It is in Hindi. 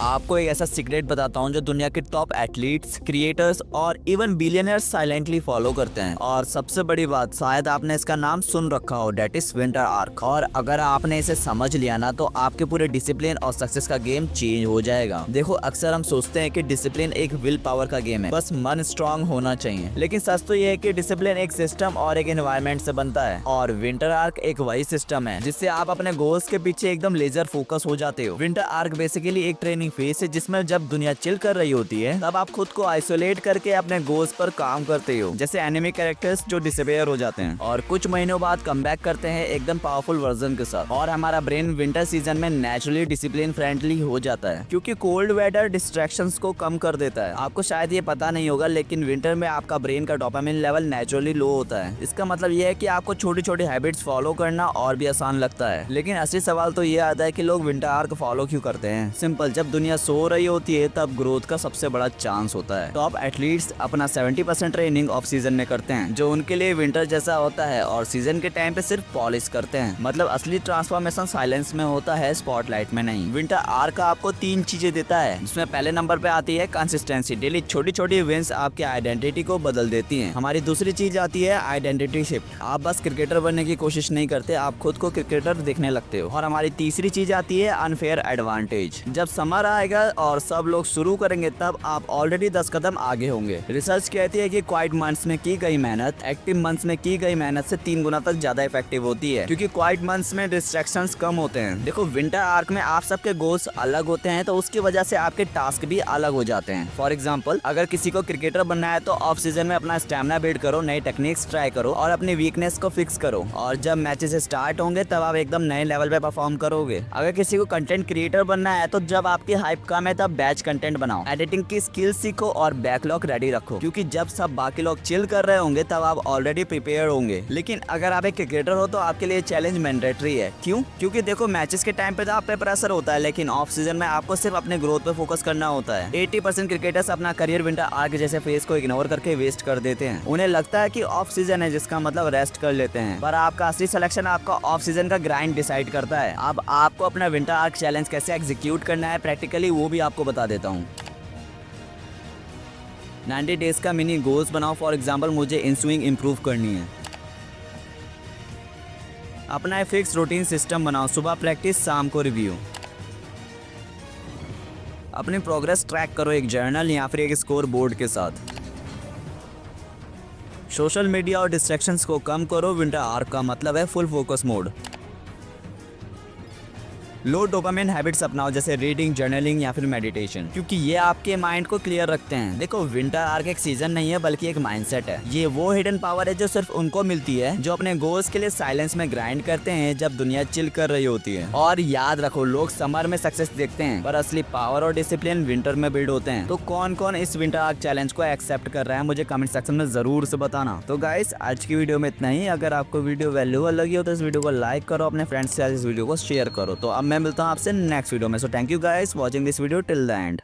आपको एक ऐसा सीक्रेट बताता हूँ जो दुनिया के टॉप एथलीट्स, क्रिएटर्स और इवन बिलियनर्स साइलेंटली फॉलो करते हैं। और सबसे बड़ी बात, शायद आपने इसका नाम सुन रखा हो, डेट इज विंटर आर्क। और अगर आपने इसे समझ लिया ना, तो आपके पूरे डिसिप्लिन और सक्सेस का गेम चेंज हो जाएगा। देखो, अक्सर हम सोचते हैं कि डिसिप्लिन एक विल पावर का गेम है, बस मन स्ट्रांग होना चाहिए। लेकिन सच तो ये है कि डिसिप्लिन एक सिस्टम और एक एनवायरनमेंट से बनता है। और विंटर आर्क एक वही सिस्टम है जिससे आप अपने गोल्स के पीछे एकदम लेजर फोकस हो जाते हो। विंटर आर्क बेसिकली एक ट्रेनिंग फेज है जिसमें जब दुनिया चिल कर रही होती है, तब आप खुद को आइसोलेट करके अपने गोल्स पर काम करते हो, जैसे एनिमी कैरेक्टर्स जो डिसअपियर हो जाते हैं और कुछ महीनों बाद कमबैक करते हैं एकदम पावरफुल वर्जन के साथ। और हमारा ब्रेन विंटर सीजन में नेचुरली डिसिप्लिन फ्रेंडली हो जाता है, क्योंकि कोल्ड वेदर डिस्ट्रैक्शंस को कम कर देता है। आपको शायद ये पता नहीं होगा, लेकिन विंटर में आपका ब्रेन का डोपामिन लेवल नेचुरली लो होता है। इसका मतलब ये है कि आपको छोटी छोटी हैबिट्स फॉलो करना और भी आसान लगता है। लेकिन असली सवाल तो ये आता है कि लोग विंटर आर्क फॉलो क्यों करते हैं। सिंपल, जब दुनिया सो रही होती है तब ग्रोथ का सबसे बड़ा चांस होता है। टॉप एथलीट्स अपना 70% ट्रेनिंग ऑफ सीजन में करते हैं, जो उनके लिए विंटर जैसा होता है, और सीजन के टाइम पे सिर्फ पॉलिश करते हैं। मतलब असली ट्रांसफॉर्मेशन साइलेंस में होता है, स्पॉटलाइट में नहीं। विंटर आर्क आपको 3 चीजें देता है, जिसमें पहले नंबर पे आती है कंसिस्टेंसी। डेली छोटी छोटी विंस आपकी आइडेंटिटी को बदल देती हैं। हमारी दूसरी चीज आती है आइडेंटिटी शिफ्ट। आप बस क्रिकेटर बनने की कोशिश नहीं करते, आप खुद को क्रिकेटर दिखने लगते हो। और हमारी तीसरी चीज आती है अनफेयर एडवांटेज। जब समर आएगा और सब लोग शुरू करेंगे, तब आप ऑलरेडी 10 कदम आगे होंगे। रिसर्च कहती है कि क्वाइट मंथ्स में की गई मेहनत एक्टिव मंथ्स में की गई मेहनत से 3 गुना तक ज्यादा इफेक्टिव होती है, क्योंकि क्वाइट मंथ्स में डिस्ट्रैक्शंस कम होते हैं। देखो, विंटर आर्क में आप सबके गोल्स अलग होते हैं, तो उसकी वजह से आपके टास्क भी अलग हो जाते हैं। फॉर एग्जाम्पल, अगर किसी को क्रिकेटर बनना है तो ऑफ सीजन में अपना स्टैमिना बिल्ड करो, नई टेक्निक्स ट्राई करो और अपनी वीकनेस को फिक्स करो। और जब मैचेस स्टार्ट होंगे तब आप एकदम नए लेवल पे परफॉर्म करोगे। अगर किसी को कंटेंट क्रिएटर बनना है तो जब आपकी हाइप कम है तब बैच कंटेंट बनाओ, एडिटिंग की स्किल सीखो और बैकलॉग रेडी रखो, क्योंकि जब सब बाकी लोग चिल कर रहे होंगे तब आप ऑलरेडी प्रिपेयर होंगे। लेकिन अगर आप एक क्रिकेटर हो तो आपके लिए चैलेंज मैंडेटरी है। क्यों? क्योंकि देखो, मैचेस के टाइम पे तो आप पे प्रेशर होता है, लेकिन ऑफ सीजन में आपको सिर्फ अपने ग्रोथ पे फोकस करना होता है। 80% क्रिकेटर्स अपना करियर विंटर आर्क जैसे फेज को इग्नोर करके वेस्ट कर देते हैं। उन्हें लगता है कि ऑफ सीजन है, जिसका मतलब रेस्ट कर लेते हैं। पर आपका असली सिलेक्शन आपका ऑफ सीजन का ग्राइंड डिसाइड करता है। अब आपको अपना विंटर आर्क चैलेंज कैसे एग्जीक्यूट करना है प्रैक्टिकली, वो भी आपको बता देता हूँ। 90 डेज का मिनी गोल्स बनाओ। फॉर एग्जाम्पल, मुझे इन स्विंग इंप्रूव करनी है। अपना एक फिक्स रूटीन सिस्टम बनाओ, सुबह प्रैक्टिस, शाम को रिव्यू। अपनी प्रोग्रेस ट्रैक करो एक जर्नल या फिर एक स्कोर बोर्ड के साथ। सोशल मीडिया और डिस्ट्रैक्शंस को कम करो। विंटर आर्क का मतलब है फुल फोकस मोड। लो डोपामिन हैबिट्स अपनाओ, जैसे रीडिंग, जर्नलिंग या फिर मेडिटेशन, क्योंकि ये आपके माइंड को क्लियर रखते हैं। देखो, विंटर आर्क एक सीजन नहीं है बल्कि एक माइंडसेट है। ये वो हिडन पावर है जो सिर्फ उनको मिलती है जो अपने गोल्स के लिए साइलेंस में ग्राइंड करते हैं जब दुनिया चिल कर रही होती है। और याद रखो, लोग समर में सक्सेस देखते हैं, पर असली पावर और डिसिप्लिन विंटर में बिल्ड होते हैं। तो कौन कौन इस विंटर आर्क चैलेंज को एक्सेप्ट कर रहा है, मुझे कमेंट सेक्शन में जरूर से बताना। तो गाइस, आज की वीडियो में इतना ही। अगर आपको वीडियो वैल्यूएबल लगी हो तो इस वीडियो को लाइक करो, अपने फ्रेंड्स के साथ इस वीडियो को शेयर करो। तो अब मैं मिलता हूँ आपसे नेक्स्ट वीडियो में। So thank you guys watching this video till the end.